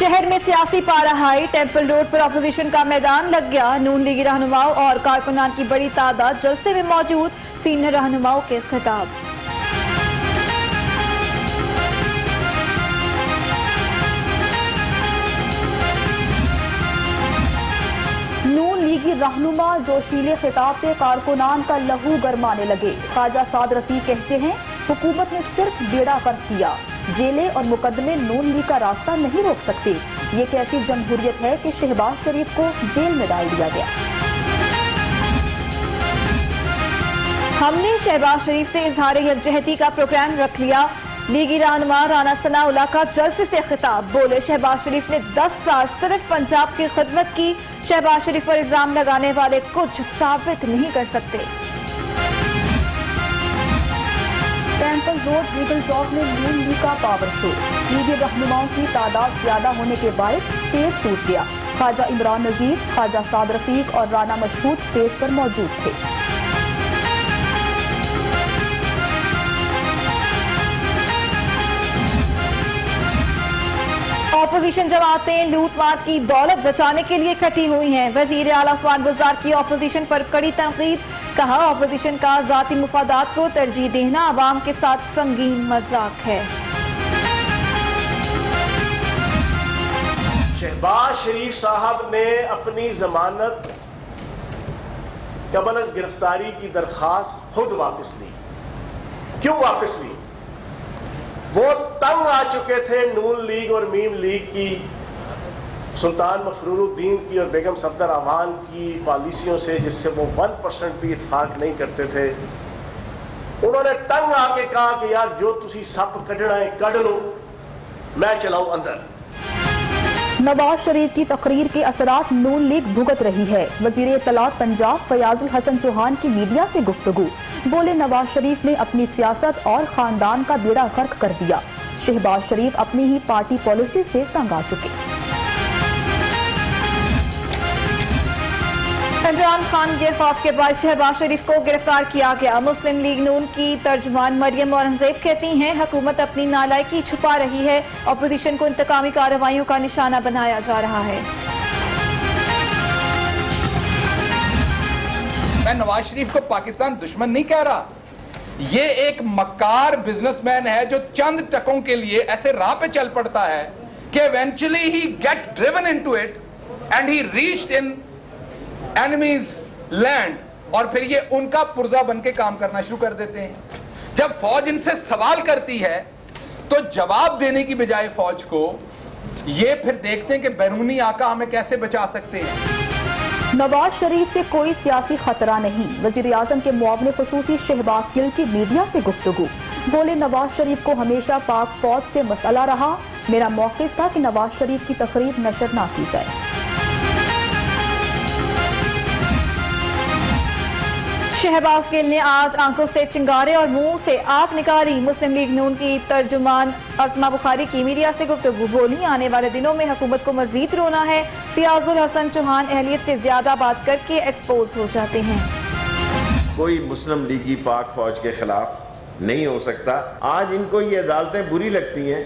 शहर में सियासी पारा हाई, टेम्पल रोड पर अपोजिशन का मैदान लग गया। नून लीगी रहनुमाओं और कारकुनान की बड़ी तादाद जलसे में मौजूद, सीनियर रहनुमाओं के खिताब। नून लीगी रहनुमा जोशीले खिताब से कारकुनान का लहू गरमाने लगे। ख्वाजा साद रफीक कहते हैं, हुकूमत ने सिर्फ बेड़ा गर्क किया, जेलें और मुकदमे नून लीग का रास्ता नहीं रोक सकते। ये कैसी जमहूरियत है कि शहबाज शरीफ को जेल में डाल दिया गया। हमने शहबाज शरीफ से इजहार यकजहती का प्रोग्राम रख लिया। लीगी रहनुमा राना सनाउल्लाह का जलसे से खिताब, बोले शहबाज शरीफ ने 10 साल सिर्फ पंजाब की खिदमत की। शहबाज शरीफ पर इल्जाम लगाने वाले कुछ साबित नहीं कर सकते। टेम्पल रोड लीगल चौक में नून लीग का पावर शो, लीगी रहनुमाओं की तादाद ज्यादा होने के बायस स्टेज टूट गया। ख्वाजा इमरान नजीर, ख्वाजा साद रफीक और राना मशहूद स्टेज पर मौजूद थे। ऑपोजिशन जमातें लूटमार की दौलत बचाने के लिए इकट्ठी हुई हैं। वजीर आला उस्मान बुज़दार की ऑपोजिशन पर कड़ी तनकीद, कहा ऑपोजिशन का जाती मुफादात को तरजीह देना आवाम के साथ संगीन मजाक है। शहबाज शरीफ साहब ने अपनी जमानत कबल अज़ गिरफ्तारी की दरख्वास्त खुद वापस ली। क्यों वापस ली? वो तंग आ चुके थे नून लीग और मीम लीग की, सुल्तान मफरूरुद्दीन की और बेगम सफदर अवान की पॉलिसियों से, जिससे वो 1% भी इत्फाक नहीं करते थे। उन्होंने तंग आके कहा कि यार जो तुसी सप कढ़ना है कढ़ लो, मैं चलाऊं अंदर। नवाज शरीफ की तकरीर के असरात नून लीग भुगत रही है। वजीर इत्तलात पंजाब फयाजुल हसन चौहान की मीडिया से गुफ्तगू, बोले नवाज शरीफ ने अपनी सियासत और खानदान का बेड़ा गर्क कर दिया। शहबाज शरीफ अपनी ही पार्टी पॉलिसी से तंग आ चुके। इमरान खान के खौफ के बाद शहबाज शरीफ को गिरफ्तार किया गया। मुस्लिम लीग नून की तर्जुमान मरियम औरंगजेब कहती हैं, हुकूमत अपनी नालायकी छुपा रही है, अपोजिशन को इंतकामी कार्रवाइयों का निशाना बनाया जा रहा है। मैं नवाज शरीफ को पाकिस्तान दुश्मन नहीं कह रहा, ये एक मक्कार बिजनेसमैन है जो चंद टकों के लिए ऐसे राह पे चल पड़ता है कि eventually he get driven into it and he reached in enemies land, और फिर ये उनका पुर्जा बन के काम करना शुरू कर देते हैं। जब फौज इनसे सवाल करती है तो जवाब देने की बजाय फौज को ये फिर देखते हैं कि बैरूनी आका हमें कैसे बचा सकते हैं। नवाज शरीफ से कोई सियासी खतरा नहीं। वजीर आजम के मुआविन खुसूसी शहबाज गिल की मीडिया से गुफ्तगू, बोले नवाज शरीफ को हमेशा पाक फौज से मसला रहा, मेरा मौक़िफ़ था कि नवाज शरीफ की तकरीर नशर ना की जाए। शहबाज गिल ने आज आंखों से चिंगारे और मुंह से आग निकाली। मुस्लिम लीग नून की तर्जुमान अज़मा बुखारी की मीडिया से गुफ्तगू, बोली आने वाले दिनों में हुकूमत को मजीद रोना है। फयाजुल हसन चौहान अहलियत से ज्यादा बात करके एक्सपोज हो जाते हैं। कोई मुस्लिम लीगी पाक फौज के खिलाफ नहीं हो सकता। आज इनको ये अदालतें बुरी लगती हैं।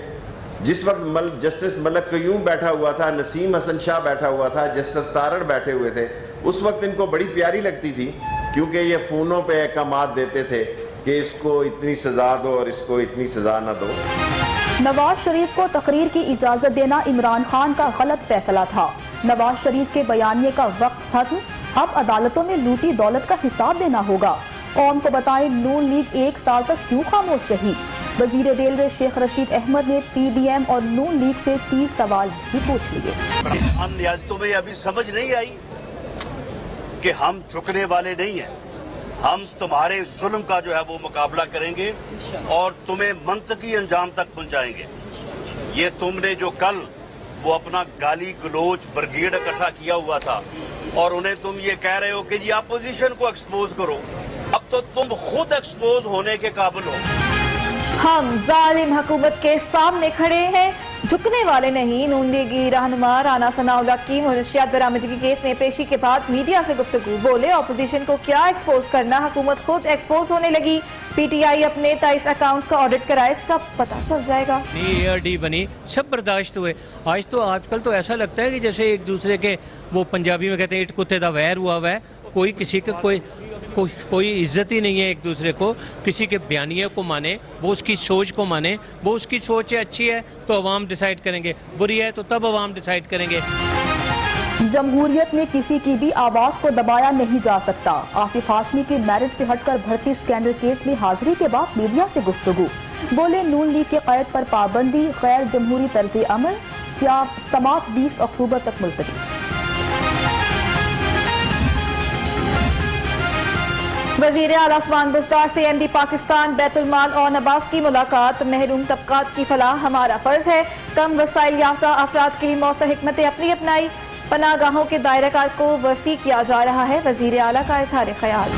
जिस वक्त जस्टिस मलक कयूम बैठा हुआ था, नसीम हसन शाह बैठा हुआ था, जस्टिस तारड़ बैठे हुए थे, उस वक्त इनको बड़ी प्यारी लगती थी, क्योंकि ये फ़ोनों पे अहकामात देते थे कि इसको इतनी सजा दो और इसको इतनी सजा न दो। नवाज शरीफ को तकरीर की इजाजत देना इमरान खान का गलत फैसला था। नवाज शरीफ के बयानिए का वक्त खत्म, अब अदालतों में लूटी दौलत का हिसाब देना होगा। कौम को बताएं नून लीग 1 साल तक क्यों खामोश रही। वजीर रेलवे शेख रशीद अहमद ने PDM और नून लीग से 30 सवाल भी पूछ लिए। तुम्हें अभी समझ नहीं आई कि हम झुकने वाले नहीं हैं। हम तुम्हारे जुल्म का जो है वो मुकाबला करेंगे और तुम्हें मंतकी अंजाम तक पहुंचाएंगे। ये तुमने जो कल वो अपना गाली गलोच ब्रिगेड इकट्ठा किया हुआ था और उन्हें तुम ये कह रहे हो कि जी अपोजिशन को एक्सपोज करो, अब तो तुम खुद एक्सपोज होने के काबिल हो। हम जालिम हुकूमत के सामने खड़े हैं, झुकने वाले नहीं। नून लीगी रहनुमा राना सनाउल्लाह की मुनशियात बरामदगी केस में पेशी के बाद मीडिया से गुफ्तगू, बोले ऑपोजिशन को क्या एक्सपोज करना, हुकूमत खुद एक्सपोज होने लगी। पीटीआई अपने 23 अकाउंट्स का ऑडिट कराए, सब पता चल जाएगा। ARD बनी, सब बर्दाश्त हुए। आज तो आजकल तो ऐसा लगता है कि जैसे एक दूसरे के, वो पंजाबी में कहते हैं इट कुत्ते दा वैर हुआ हुआ है। कोई किसी का कोई इज्जत ही नहीं है एक दूसरे को। किसी के बयानिए को माने, वो उसकी सोच को माने। वो उसकी सोच अच्छी है तो अवाम डिसाइड करेंगे, बुरी है तो तब अवाम डिसाइड करेंगे। जमहूरियत में किसी की भी आवाज को दबाया नहीं जा सकता। आसिफ हाशमी की मेरिट से हटकर भर्ती स्कैंडल केस में हाजिरी के बाद मीडिया से गुफ्तगू। बोले नून लीग के क़ैद पर पाबंदी गैर जमहूरी तर्ज अमल, समाअत 20 अक्टूबर तक मुलतवी। वज़ीर आला उस्मान बुज़दार से MD पाकिस्तान बैतुल माल और नबास की मुलाकात। महरूम तबकात की फलाह हमारा फर्ज है। कम वसाइल याफ्ता अफराद के लिए मौसर हिकमतें अपनी अपनाई। पनागाहों के दायरा कार को वसी किया जा रहा है। वज़ीर आला का इज़हार ख्याल।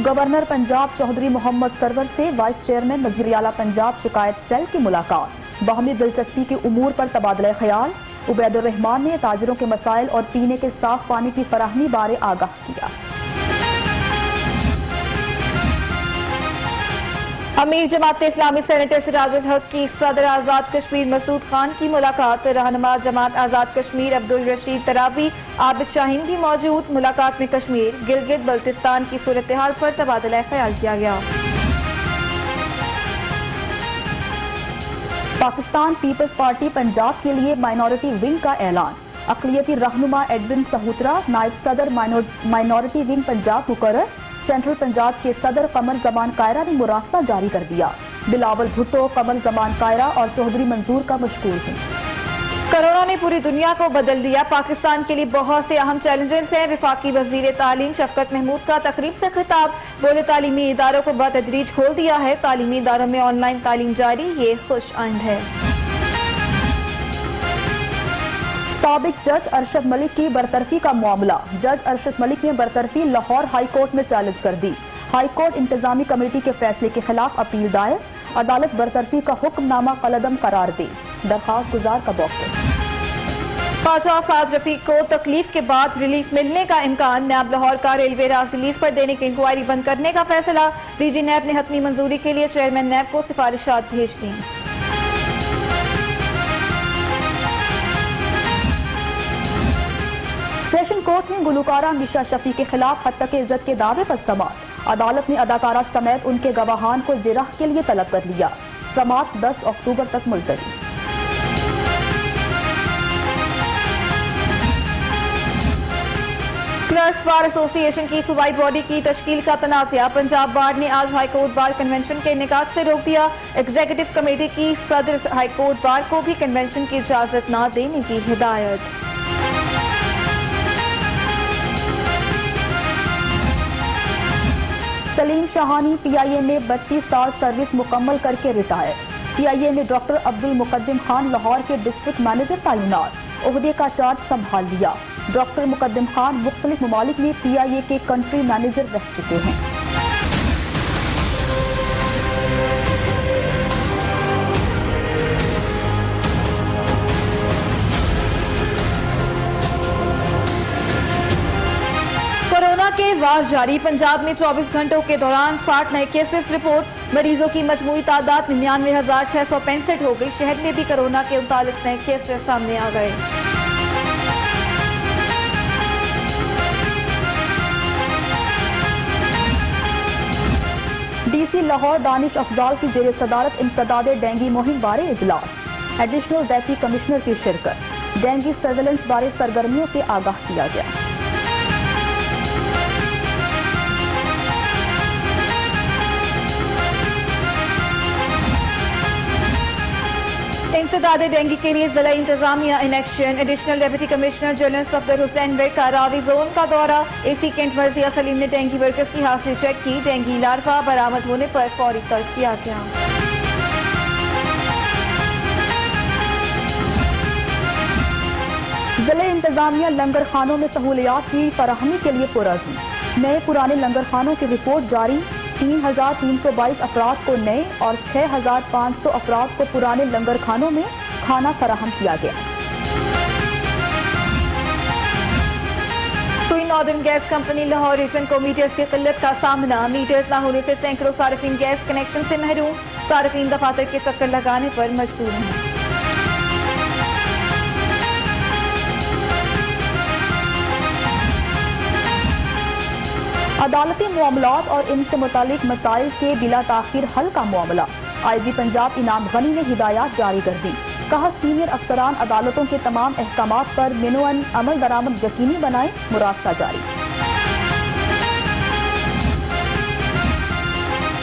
गवर्नर पंजाब चौधरी मोहम्मद सरवर से वाइस चेयरमैन वज़ीर आला पंजाब शिकायत सेल की मुलाकात। बाहमी दिलचस्पी के उमूर पर तबादला ख्याल। उबैदुर रहमान ने ताजिरों के मसाइल और पीने के साफ पानी की फराहमी बारे आगाह किया। अमीर जमात इस्लामी सेनेटर सिराजुल हक की सदर आज़ाद कश्मीर मसूद खान की मुलाकात। रहनुमा जमात आज़ाद कश्मीर अब्दुल रशीद तराबी, आबिद शाहीन भी मौजूद। मुलाकात में कश्मीर गिलगित बल्तिस्तान की सूरत हाल पर तबादला ख्याल किया गया। पाकिस्तान पीपल्स पार्टी पंजाब के लिए माइनॉरिटी विंग का ऐलान। अक़लियती रहनुमा एडविन सहुत्रा नायब सदर माइनॉरिटी विंग पंजाब मुकर्रर। सेंट्रल पंजाब के सदर कमर जमान कायरा ने मुरासला जारी कर दिया। बिलावल भुट्टो, कमर जमान कायरा और चौधरी मंजूर का मशकूर हैं। कोरोना ने पूरी दुनिया को बदल दिया। पाकिस्तान के लिए बहुत से अहम चैलेंजेस हैं। वफाकी वजीर तालीम शफकत महमूद का तकरीब से खिताब। बोले तालीमी इदारों को बतदरीज खोल दिया है। तालीमी इदारों में ऑनलाइन तालीम जारी, ये खुश आइंद है। साबिक जज अरशद मलिक की बरतरफी का मामला। जज अरशद मलिक ने बरतरफी लाहौर हाई कोर्ट में चैलेंज कर दी। हाई कोर्ट इंतजामी कमेटी के फैसले के खिलाफ अपील दायर। अदालत बरतरफी का हुक्मनामा कलअदम करार दे। दरखास्त गुजार का मौक़िफ़। ख्वाजा साद रफीक को तकलीफ के बाद रिलीफ मिलने का इम्कान। नैब लाहौर का रेलवे रास लीज पर देने की इंक्वायरी बंद करने का फैसला। डीजी नैब ने हतमी मंजूरी के लिए चेयरमैन नैब को सिफारिशात भेज दी। सेशन कोर्ट में गुलकारा मिशा शफी के खिलाफ हद तक इज्जत के दावे पर समाअत। अदालत ने अदाकारा समेत उनके गवाहान को जिरह के लिए तलब कर लिया। समाअत 10 अक्टूबर तक मुलतवी। क्लर्क्स बार एसोसिएशन की सूबाई बॉडी की तश्कील का तनाज़ा। पंजाब बार ने आज हाईकोर्ट बार कन्वेंशन के इनेकाद से रोक दिया। एग्जीक्यूटिव कमेटी की सदर हाईकोर्ट बार को भी कन्वेंशन की इजाजत न देने की हिदायत। सलीम शाहानी PIA में 32 साल सर्विस मुकम्मल करके रिटायर। PIA में डॉक्टर अब्दुल मुकद्दिम खान लाहौर के डिस्ट्रिक्ट मैनेजर तैनात। ओहदे का चार्ज संभाल लिया। डॉक्टर मुकद्दिम खान मुख्तलिफ ममालिक में PIA के कंट्री मैनेजर रह चुके हैं। कोरोना के वार जारी। पंजाब में 24 घंटों के दौरान 60 नए केसेस रिपोर्ट। मरीजों की मजमूई तादाद 99,665 हो गई। शहर में भी कोरोना के 39 नए केसेस सामने आ गए। DC लाहौर दानिश अफजाल की जेर सदारत इंसदाद डेंगी मुहिम बारे इजलास। एडिशनल डेप्टी कमिश्नर की शिरकत। डेंगी सर्वेलेंस बारे सरगर्मियों से आगाह किया गया। इंसदाद डेंगी के लिए जिला इंतजामिया in action. Additional deputy commissioner general Safdar Hussain Baig का रावी जोन का दौरा। AC कैंट मर्जिया सलीम ने डेंगी वर्कर्स की हाजिरी चेक की। डेंगी लार्वा बरामद होने पर फौरी तर्क किया गया। जिला इंतजामिया लंगर खानों में सहूलियात की फराहमी के लिए पुरज़्म। नए पुराने लंगर खानों की रिपोर्ट जारी। 3,322 अफराद को नए और 6,500 अफराद को पुराने लंगर खानों में खाना फराहम किया गया। Northern gas company Lahore region को मीटर्स की किल्लत का सामना। मीटर्स ना होने से सैकड़ों सार्फिन गैस कनेक्शन से महरूम। सार्फिन दफातर के चक्कर लगाने पर मजबूर हैं। अदालती मामलात और इनसे मुतालिक मसाइल के बिला ताखीर हल का मामला। IG पंजाब इनाम गनी ने हिदायत जारी कर दी। कहा सीनियर अफसरान अदालतों के तमाम अहकामात पर मिनोअन अमल दरामद यकीनी बनाए। मुरास्ता जारी।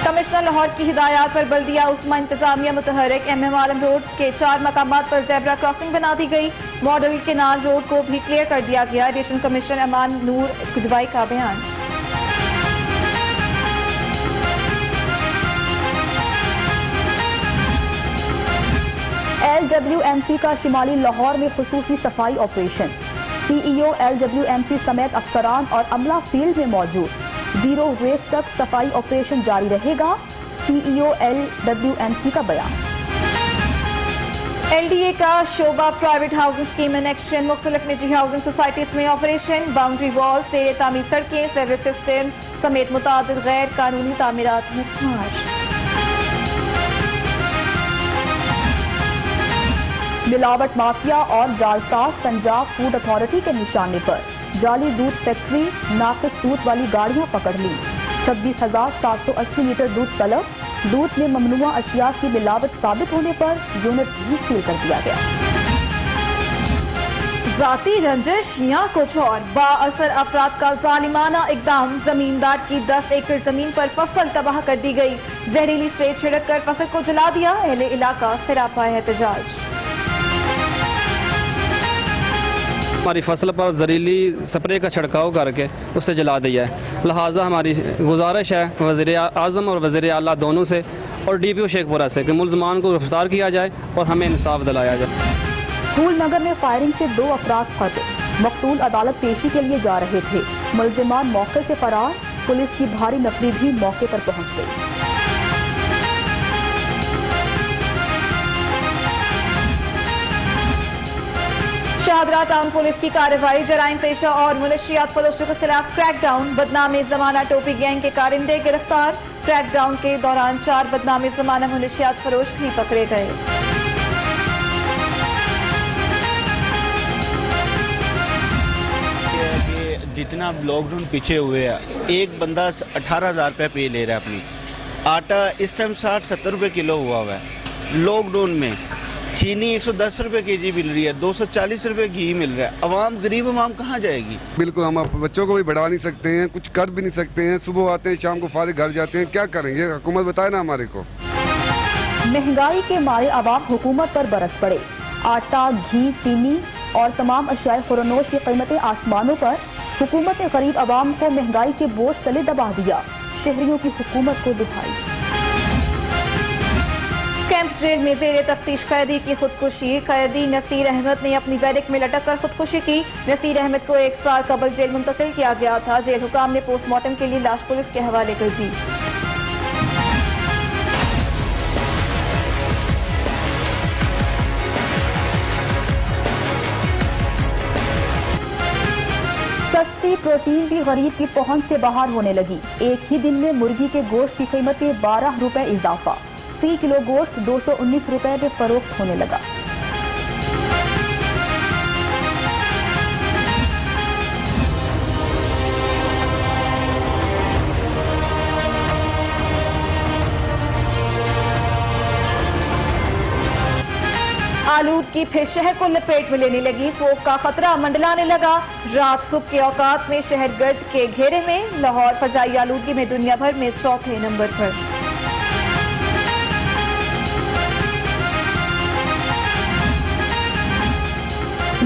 कमिश्नर लाहौर की हिदायत पर बल्दिया उस्मा इंतजामिया मुतहरिक। MM आलम रोड के 4 मकामात पर ज़ेब्रा क्रॉसिंग बना दी गई। मॉडल केनाल रोड को भी क्लियर कर दिया गया। एडिशनल कमिश्नर अमान नूर खुदवाई का बयान। LWMC का शिमाली लाहौर में खुसूसी सफाई ऑपरेशन। CEO LWMC समेत अफसरान और अमला फील्ड में मौजूद। 0 वेस्ट तक सफाई ऑपरेशन जारी रहेगा। CEO LWMC का बयान। LDA का शोबा private housing scheme and exchange मुख्तलिफ निजी हाउसिंग सोसाइटीज में ऑपरेशन। बाउंड्री वॉल से तामीर सड़कें सर्विस सिस्टम समेत मुतादिद गैर कानूनी तामीरात में शुमार। मिलावट माफिया और जालसाज पंजाब फूड अथॉरिटी के निशाने पर। जाली दूध फैक्ट्री नाकिस दूध वाली गाड़ियां पकड़ ली। 26,780 लीटर दूध तलब। दूध में ममनुआ अशिया की मिलावट साबित होने पर यूनिट भी सील कर दिया गया। जाती रंजिश या कुछ और बाअसर अफराद का जालिमाना इकदाम। जमींदार की 10 एकड़ जमीन पर फसल तबाह कर दी गई। जहरीली स्प्रे छिड़क कर फसल को जला दिया। अहले इलाका सिरापा एहतजाज। हमारी फसल पर जहरीली स्प्रे का छिड़काव करके उसे जला दिया है। लिहाजा हमारी गुजारिश है वज़ीर आज़म और वज़ीर आला दोनों से और DPO शेखपुरा से कि मुल्ज़मान को गिरफ्तार किया जाए और हमें इंसाफ दिलाया जाए। फूलनगर में फायरिंग से 2 अफराद कत्ल। मकतूल अदालत पेशी के लिए जा रहे थे। मुल्ज़िमान मौके से फरार। पुलिस की भारी नफरी भी मौके पर पहुंच गई। शाहदरा टाउन पुलिस की कार्रवाई। जराइम पेशा और मुनशियात फरोशों के खिलाफ क्रैकडाउन। बदनामी जमाना टोपी गैंग के कारिंदे गिरफ्तार। क्रैकडाउन के दौरान 4 बदनामी जमाना मुनशियात फरोश भी पकड़े गए। जितना लॉकडाउन पीछे हुए है, एक बंदा 18,000 रुपये पे ले रहा है अपनी। आटा इस टाइम 60-70 रुपये किलो हुआ है। लॉकडाउन में चीनी 110 रुपये केजी मिल रही है, 240 रुपये घी मिल रहा है। अवाम गरीब अवाम कहाँ जाएगी? बिल्कुल, हम बच्चों को भी बढ़ा नहीं सकते हैं, कुछ कर भी नहीं सकते हैं। सुबह आते हैं, शाम को फारिग घर जाते हैं, क्या करेंगे? हुकूमत बताए ना हमारे को। महंगाई के मारे अवाम हुकूमत पर बरस पड़े। आटा, घी, चीनी और तमाम अशियाए खुरनोश की कीमतें आसमानों पर। हुकूमत ने गरीब अवाम को महंगाई के बोझ तले दबा दिया। शहरियों की हुकूमत को दुहाई। कैंप जेल में जेर तफ्तीश कैदी की खुदकुशी। कैदी नसीर अहमद ने अपनी बैरक में लटक कर खुदकुशी की। नसीर अहमद को 1 साल कबल जेल मुंतकिल किया गया था। जेल हुकाम ने पोस्टमार्टम के लिए लाश पुलिस के हवाले कर दी। सस्ती प्रोटीन भी गरीब की पहुंच से बाहर होने लगी। एक ही दिन में मुर्गी के गोश्त की कीमत में 12 रुपए इजाफा। फी किलो गोश्त 219 रुपए में फरोख्त होने लगा। आलूदगी फिर शहर को लपेट में लेने लगी। स्मोक का खतरा मंडलाने लगा। रात सुबह के औकात में शहर गर्द के घेरे में। लाहौर फजाई आलूदगी में दुनिया भर में 4थे नंबर पर।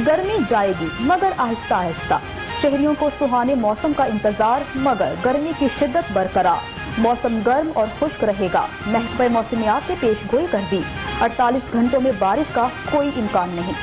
गर्मी जाएगी मगर आहिस्ता आहिस्ता। शहरियों को सुहाने मौसम का इंतजार मगर गर्मी की शिद्दत बरकरार। मौसम गर्म और खुश्क रहेगा। महकमे मौसमियात ने पेश गोई कर दी। 48 घंटों में बारिश का कोई इम्कान नहीं।